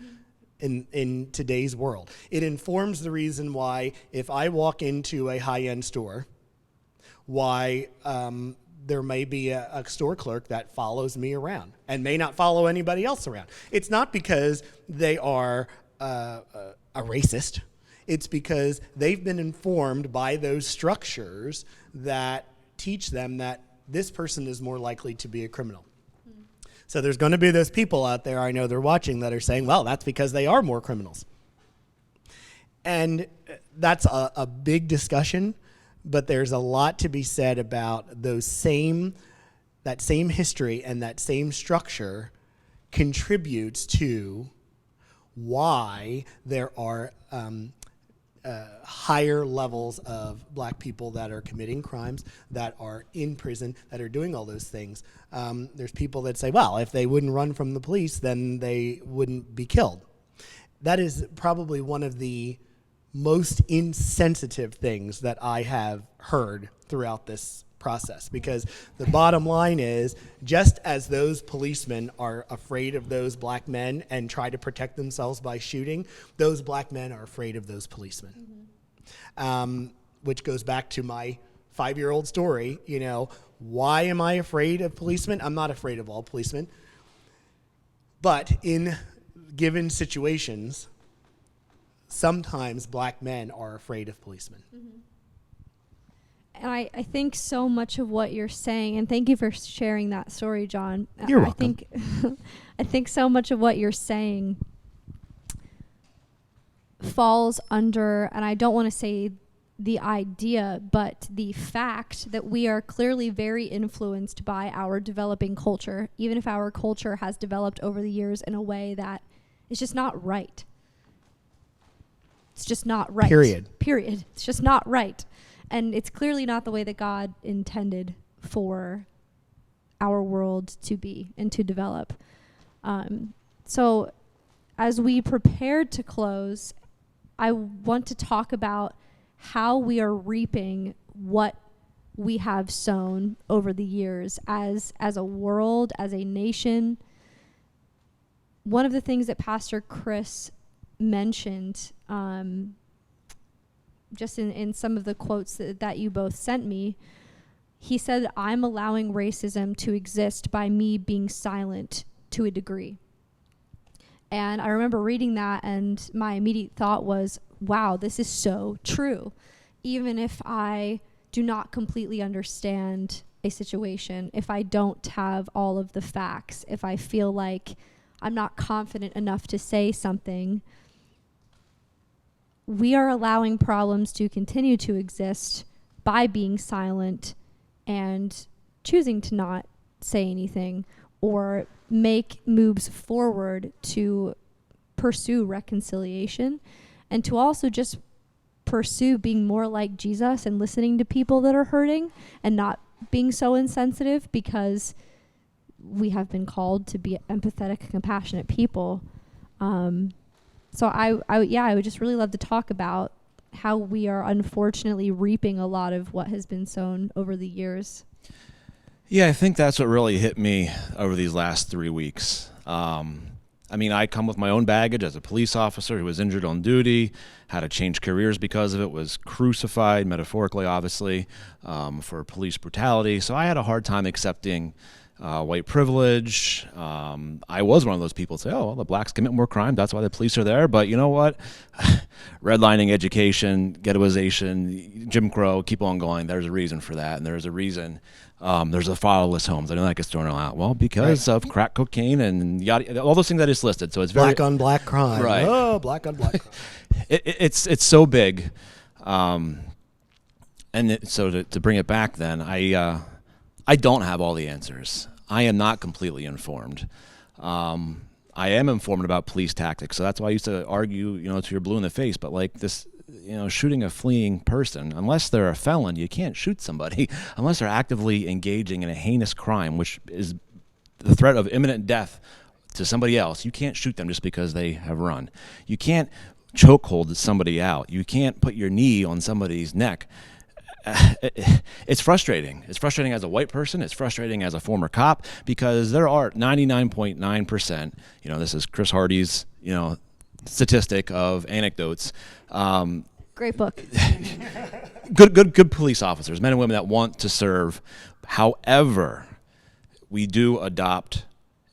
in today's world. It informs the reason why if I walk into a high-end store, why there may be a store clerk that follows me around and may not follow anybody else around. It's not because they are a racist. It's because they've been informed by those structures that teach them that this person is more likely to be a criminal. So there's going to be those people out there, I know they're watching, that are saying, well, that's because they are more criminals. And that's a big discussion. But there's a lot to be said about that same history and that same structure contributes to why there are higher levels of black people that are committing crimes, that are in prison, that are doing all those things. There's people that say, well, if they wouldn't run from the police, then they wouldn't be killed. That is probably one of the most insensitive things that I have heard throughout this process, because the bottom line is, just as those policemen are afraid of those black men and try to protect themselves by shooting, those black men are afraid of those policemen. Which goes back to my 5-year-old story. You know, why am I afraid of policemen? I'm not afraid of all policemen. But in given situations, sometimes black men are afraid of policemen. And I think so much of what you're saying, and thank you for sharing that story, John. You're welcome. I think so much of what you're saying falls under, and I don't want to say the idea, but the fact that we are clearly very influenced by our developing culture, even if our culture has developed over the years in a way that is just not right. It's just not right. Period. It's just not right. And it's clearly not the way that God intended for our world to be and to develop. So as we prepare to close, I want to talk about how we are reaping what we have sown over the years as a world, as a nation. One of the things that Pastor Chris mentioned, just in some of the quotes that you both sent me, he said, I'm allowing racism to exist by me being silent to a degree. And I remember reading that, and my immediate thought was, wow, this is so true. Even if I do not completely understand a situation, if I don't have all of the facts, if I feel like I'm not confident enough to say something, we are allowing problems to continue to exist by being silent and choosing to not say anything or make moves forward to pursue reconciliation, and to also just pursue being more like Jesus and listening to people that are hurting and not being so insensitive, because we have been called to be empathetic, compassionate people. So I would just really love to talk about how we are unfortunately reaping a lot of what has been sown over the years. Yeah, I think that's what really hit me over these last 3 weeks. I mean, I come with my own baggage as a police officer who was injured on duty, had to change careers because of it, was crucified, metaphorically, obviously, for police brutality. So I had a hard time accepting white privilege. I was one of those people who say, oh, well, the blacks commit more crime, that's why the police are there. But you know what? Redlining, education, ghettoization, Jim Crow, keep on going. There's a reason for that, and there's a reason. There's the fatherless homes. I know that gets thrown out. Well, because of crack cocaine and yada, all those things that is listed. So it's very black on black crime. Right. Oh, black on black crime. It's so big. So to bring it back, then I don't have all the answers. I am not completely informed. I am informed about police tactics, so that's why I used to argue, till you're blue in the face. But like this, shooting a fleeing person, unless they're a felon, you can't shoot somebody unless they're actively engaging in a heinous crime, which is the threat of imminent death to somebody else. You can't shoot them just because they have run. You can't chokehold somebody out. You can't put your knee on somebody's neck. It's frustrating. It's frustrating as a white person. It's frustrating as a former cop, because there are 99.9%, this is Chris Hardy's, statistic of anecdotes. Great book. Good police officers, men and women that want to serve. However, we do adopt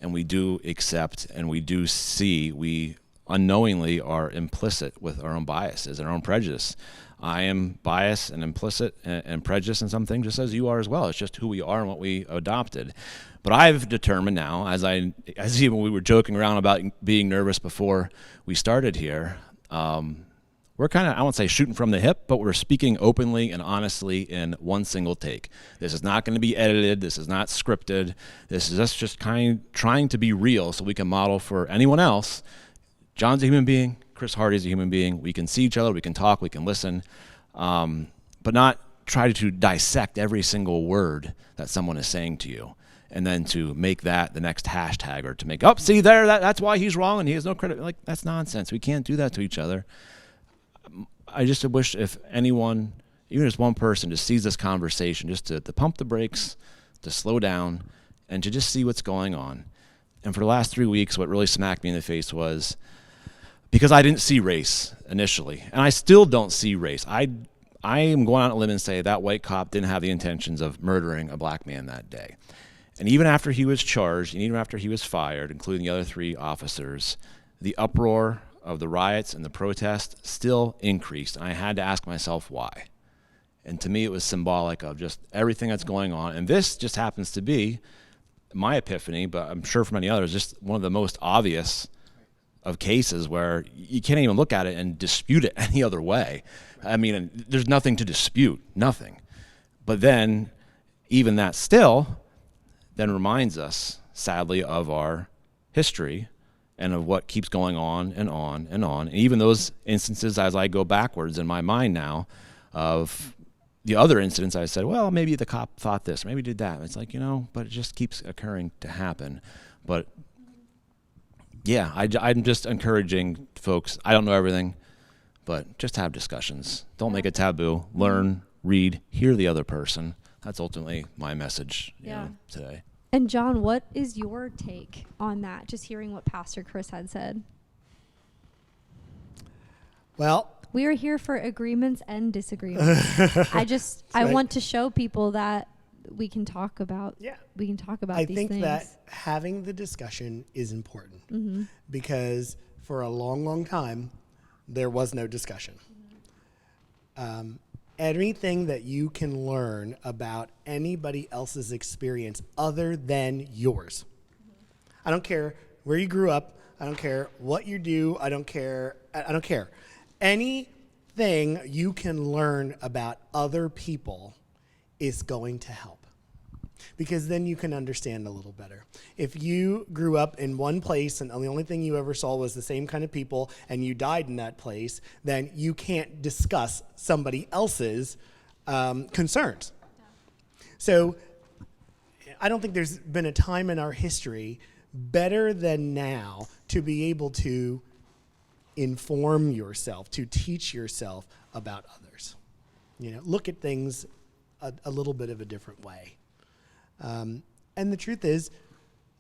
and we do accept and we do see, we unknowingly are implicit with our own biases and our own prejudice. I am biased and implicit and prejudiced in some things, just as you are as well. It's just who we are and what we adopted. But I've determined now, as even we were joking around about being nervous before we started here, we're kind of, I won't say shooting from the hip, but we're speaking openly and honestly in one single take. This is not going to be edited. This is not scripted. This is us just trying to be real so we can model for anyone else. John's a human being. Chris Hardy is a human being. We can see each other, we can talk, we can listen, but not try to dissect every single word that someone is saying to you, and then to make that the next hashtag, or to make, oh, see there, that's why he's wrong and he has no credit. Like, that's nonsense. We can't do that to each other. I just wish if anyone, even just one person, just sees this conversation, just to pump the brakes, to slow down, and to just see what's going on. And for the last 3 weeks, what really smacked me in the face was, because I didn't see race initially, and I still don't see race. I am going out on a limb and say that white cop didn't have the intentions of murdering a black man that day. And even after he was charged, and even after he was fired, including the other 3 officers, the uproar of the riots and the protest still increased. And I had to ask myself why. And to me, it was symbolic of just everything that's going on. And this just happens to be my epiphany, but I'm sure for many others, just one of the most obvious of cases where you can't even look at it and dispute it any other way. I mean, there's nothing to dispute, nothing. But then, even that still then reminds us, sadly, of our history and of what keeps going on and on and on. And even those instances, as I go backwards in my mind now, of the other incidents, I said, well, maybe the cop thought this, maybe did that. It's like, but it just keeps occurring to happen. But yeah, I'm just encouraging folks. I don't know everything, but just have discussions. Don't make it taboo. Learn, read, hear the other person. That's ultimately my message today. And John, what is your take on that? Just hearing what Pastor Chris had said. Well, we are here for agreements and disagreements. I want to show people that we can talk about. Yeah. We can talk about these things. I think that having the discussion is important because for a long, long time there was no discussion. Anything that you can learn about anybody else's experience other than yours. I don't care where you grew up. I don't care what you do. I don't care. Anything you can learn about other people is going to help, because then you can understand a little better. If you grew up in one place and the only thing you ever saw was the same kind of people and you died in that place, then you can't discuss somebody else's concerns. So I don't think there's been a time in our history better than now to be able to inform yourself, to teach yourself about others. Look at things a little bit of a different way. And the truth is,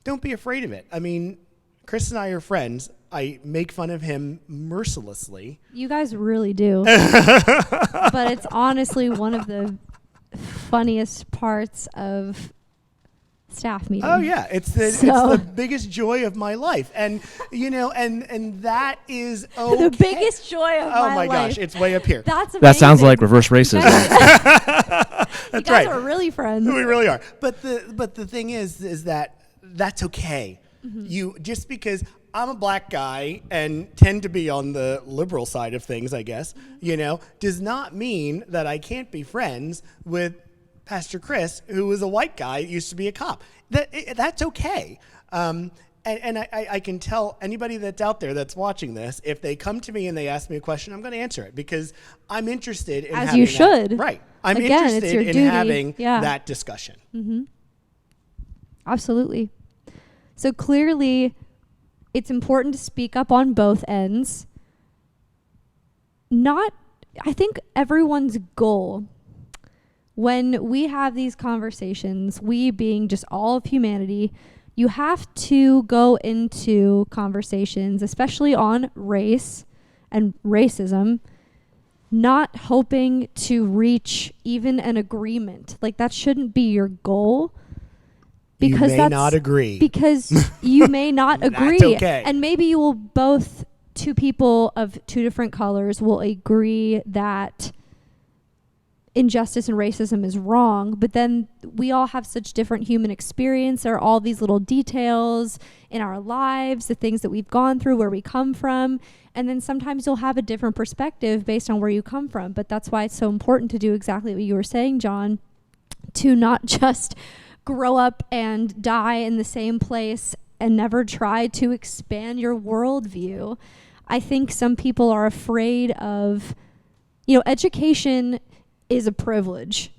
don't be afraid of it. I mean, Chris and I are friends. I make fun of him mercilessly. You guys really do. But it's honestly one of the funniest parts of staff meeting. Oh yeah, it's the biggest joy of my life, and and that is okay. The biggest joy of my life. Oh my gosh, it's way up here. That's amazing. That sounds like reverse racism. You guys are really friends. We really are. But the thing is that that's okay. You just because I'm a black guy and tend to be on the liberal side of things, I guess, does not mean that I can't be friends with Pastor Chris, who was a white guy, used to be a cop. That's okay. And I can tell anybody that's out there that's watching this, if they come to me and they ask me a question, I'm going to answer it because I'm interested in having that. Right. I'm Again, interested in duty. having that discussion. Mm-hmm. Absolutely. So clearly, it's important to speak up on both ends. I think everyone's goal when we have these conversations, we being just all of humanity, you have to go into conversations, especially on race and racism, not hoping to reach even an agreement. Like, that shouldn't be your goal. Because you may not agree. Because you may not agree. That's okay. And maybe you will both, two people of two different colors, will agree that injustice and racism is wrong, but then we all have such different human experience. There are all these little details in our lives, the things that we've gone through, where we come from, and then sometimes you'll have a different perspective based on where you come from. But that's why it's so important to do exactly what you were saying, John, to not just grow up and die in the same place and never try to expand your worldview. I think some people are afraid of, education is a privilege,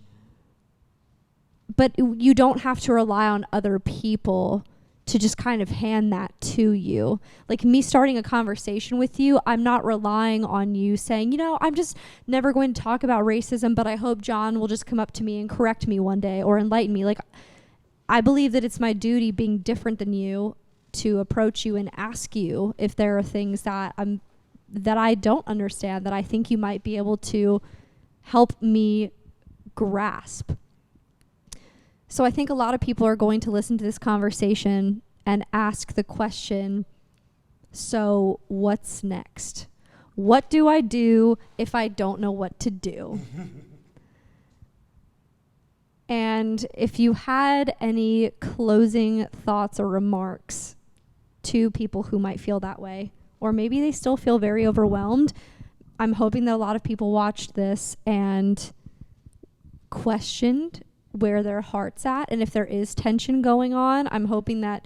but you don't have to rely on other people to just kind of hand that to you. Like me starting a conversation with you, I'm not relying on you saying, I'm just never going to talk about racism, but I hope John will just come up to me and correct me one day or enlighten me. Like, I believe that it's my duty, being different than you, to approach you and ask you if there are things that I don't understand, that I think you might be able to help me grasp. So I think a lot of people are going to listen to this conversation and ask the question, so what's next? What do I do if I don't know what to do? And if you had any closing thoughts or remarks to people who might feel that way, or maybe they still feel very overwhelmed, I'm hoping that a lot of people watched this and questioned where their heart's at. And if there is tension going on, I'm hoping that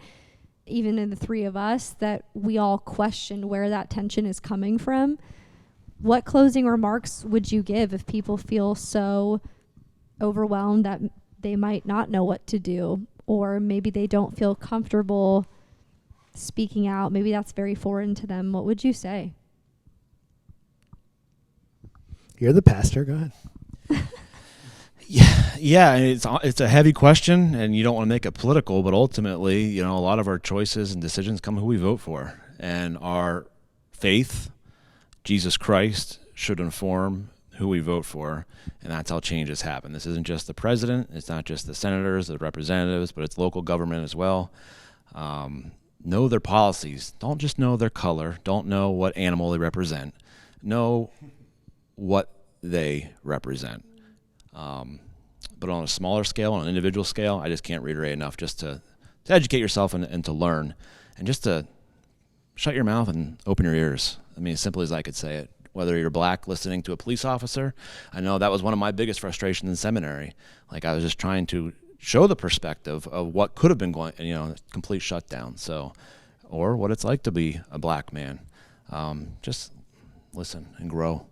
even in the three of us, that we all questioned where that tension is coming from. What closing remarks would you give if people feel so overwhelmed that they might not know what to do, or maybe they don't feel comfortable speaking out? Maybe that's very foreign to them. What would you say? You're the pastor. Go ahead. Yeah, and it's a heavy question, and you don't want to make it political, but ultimately, a lot of our choices and decisions come who we vote for, and our faith, Jesus Christ, should inform who we vote for, and that's how changes happen. This isn't just the president, it's not just the senators, the representatives, but it's local government as well. Know their policies. Don't just know their color. Don't know what animal they represent. Know what they represent. But on a smaller scale, on an individual scale, I just can't reiterate enough just to educate yourself and to learn, and just to shut your mouth and open your ears. I mean, as simply as I could say it. Whether you're black listening to a police officer, I know that was one of my biggest frustrations in seminary. Like, I was just trying to show the perspective of what could have been going, complete shutdown. So, or what it's like to be a black man. Just listen and grow.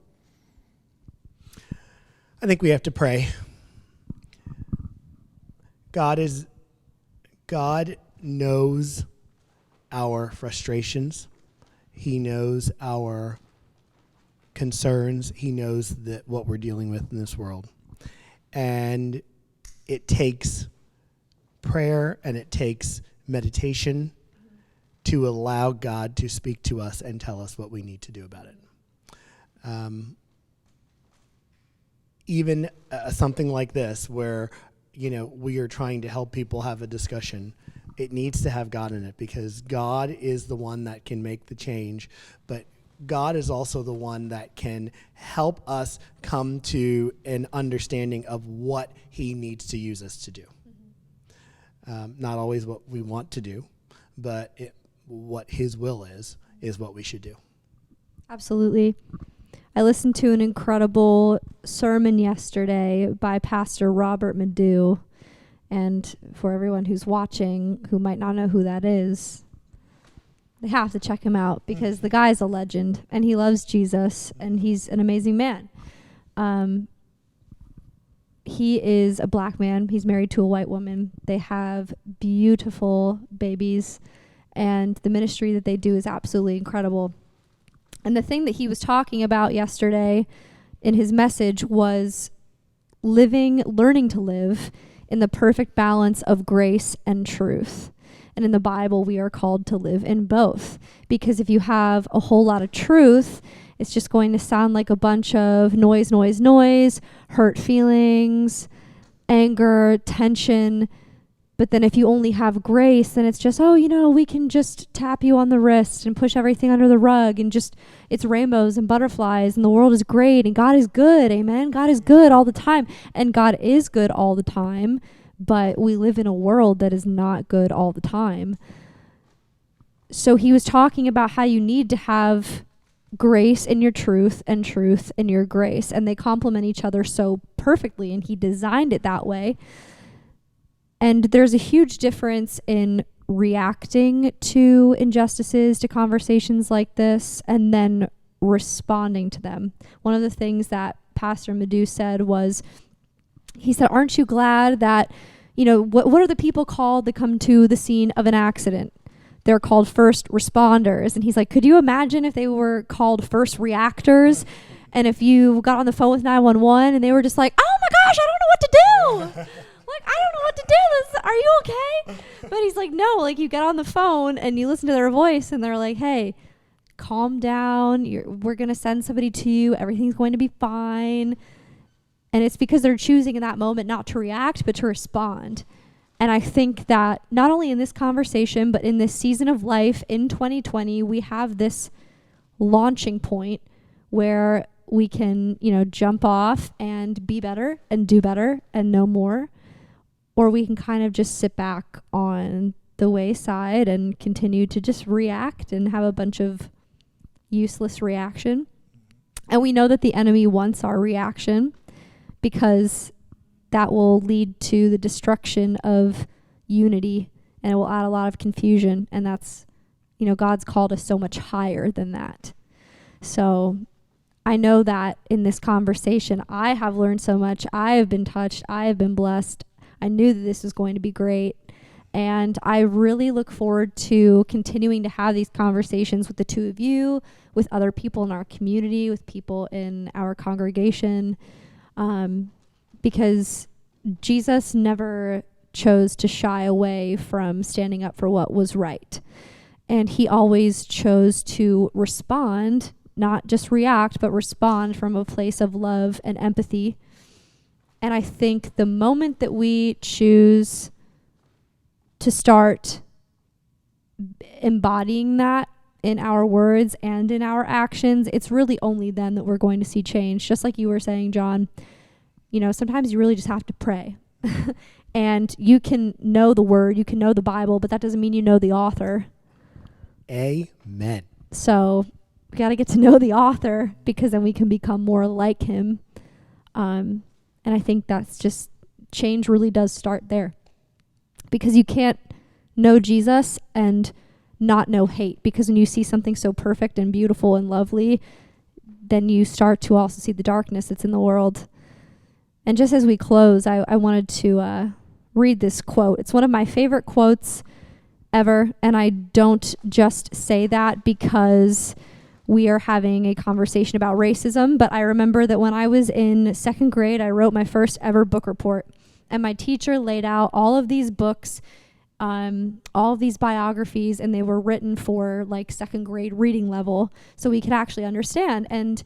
I think we have to pray. God knows our frustrations. He knows our concerns. He knows that what we're dealing with in this world. And it takes prayer and it takes meditation to allow God to speak to us and tell us what we need to do about it. Even something like this, where we are trying to help people have a discussion, it needs to have God in it, because God is the one that can make the change, but God is also the one that can help us come to an understanding of what he needs to use us to do. Not always what we want to do, but what his will is what we should do. Absolutely. I listened to an incredible sermon yesterday by Pastor Robert Madu. And for everyone who's watching who might not know who that is, they have to check him out, because the guy's a legend and he loves Jesus and he's an amazing man. He is a black man. He's married to a white woman. They have beautiful babies, and the ministry that they do is absolutely incredible. And the thing that he was talking about yesterday in his message was learning to live in the perfect balance of grace and truth. And in the Bible, we are called to live in both. Because if you have a whole lot of truth, it's just going to sound like a bunch of noise, hurt feelings, anger, tension. But then if you only have grace, then it's just, we can just tap you on the wrist and push everything under the rug, and just, it's rainbows and butterflies and the world is great and God is good. Amen. God is good all the time. And God is good all the time, but we live in a world that is not good all the time. So he was talking about how you need to have grace in your truth and truth in your grace, and they complement each other so perfectly, and he designed it that way. And there's a huge difference in reacting to injustices, to conversations like this, and then responding to them. One of the things that Pastor Madhu said was, he said, aren't you glad that, what are the people called that come to the scene of an accident? They're called first responders. And he's like, could you imagine if they were called first reactors? And if you got on the phone with 911 and they were just like, oh my gosh, I don't know what to do. Like, I don't know what to do. Are you okay? But he's like, no, like you get on the phone and you listen to their voice and they're like, hey, calm down. We're going to send somebody to you. Everything's going to be fine. And it's because they're choosing in that moment not to react, but to respond. And I think that not only in this conversation, but in this season of life in 2020, we have this launching point where we can, jump off and be better and do better and know more. Or we can kind of just sit back on the wayside and continue to just react and have a bunch of useless reaction. And we know that the enemy wants our reaction because that will lead to the destruction of unity and it will add a lot of confusion. And that's, God's called us so much higher than that. So I know that in this conversation, I have learned so much. I have been touched. I have been blessed. I knew that this was going to be great. And I really look forward to continuing to have these conversations with the two of you, with other people in our community, with people in our congregation, because Jesus never chose to shy away from standing up for what was right. And he always chose to respond, not just react, but respond from a place of love and empathy. And I think the moment that we choose to start embodying that in our words and in our actions, it's really only then that we're going to see change. Just like you were saying, John, sometimes you really just have to pray. And you can know the word, you can know the Bible, but that doesn't mean you know the author. Amen. So we got to get to know the author because then we can become more like him. And I think that's just, change really does start there. Because you can't know Jesus and not know hate. Because when you see something so perfect and beautiful and lovely, then you start to also see the darkness that's in the world. And just as we close, I wanted to read this quote. It's one of my favorite quotes ever. And I don't just say that because we are having a conversation about racism, but I remember that when I was in second grade, I wrote my first ever book report. And my teacher laid out all of these books, all of these biographies, and they were written for like second grade reading level so we could actually understand. And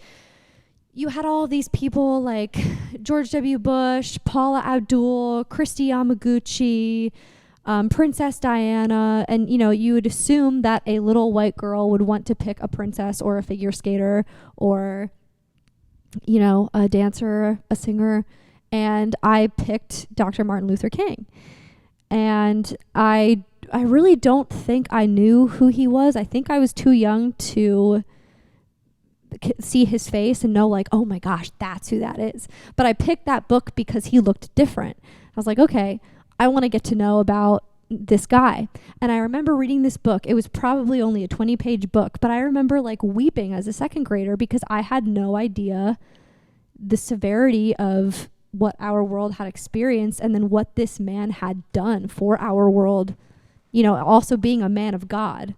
you had all these people like George W. Bush, Paula Abdul, Christy Yamaguchi, Princess Diana, and you would assume that a little white girl would want to pick a princess or a figure skater or a dancer, a singer, and I picked Dr. Martin Luther King. And I really don't think I knew who he was. I think I was too young to see his face and know like, oh my gosh, that's who that is. But I picked that book because he looked different. I was like, okay, I want to get to know about this guy. And I remember reading this book. It was probably only a 20-page book, but I remember like weeping as a second grader because I had no idea the severity of what our world had experienced and then what this man had done for our world, also being a man of God.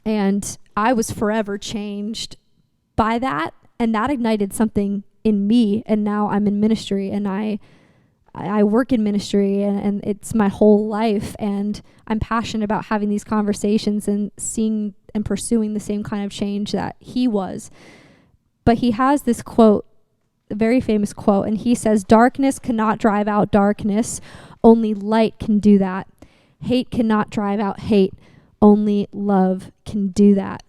And I was forever changed by that, and that ignited something in me. And now I'm in ministry, and I work in ministry, and it's my whole life, and I'm passionate about having these conversations and seeing and pursuing the same kind of change that he was. But he has this quote, a very famous quote, and he says, "Darkness cannot drive out darkness, only light can do that. Hate cannot drive out hate, only love can do that."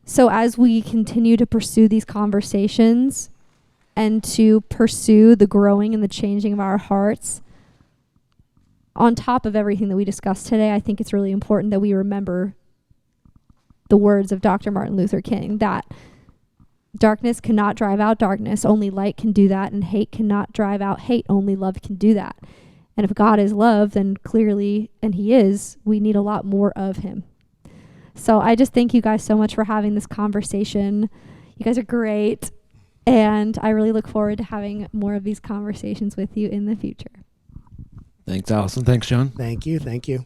So as we continue to pursue these conversations and to pursue the growing and the changing of our hearts, on top of everything that we discussed today, I think it's really important that we remember the words of Dr. Martin Luther King, that darkness cannot drive out darkness, only light can do that, and hate cannot drive out hate, only love can do that. And if God is love, then clearly, and he is, we need a lot more of him. So I just thank you guys so much for having this conversation. You guys are great. And I really look forward to having more of these conversations with you in the future. Thanks, Allison. Thanks, John. Thank you. Thank you.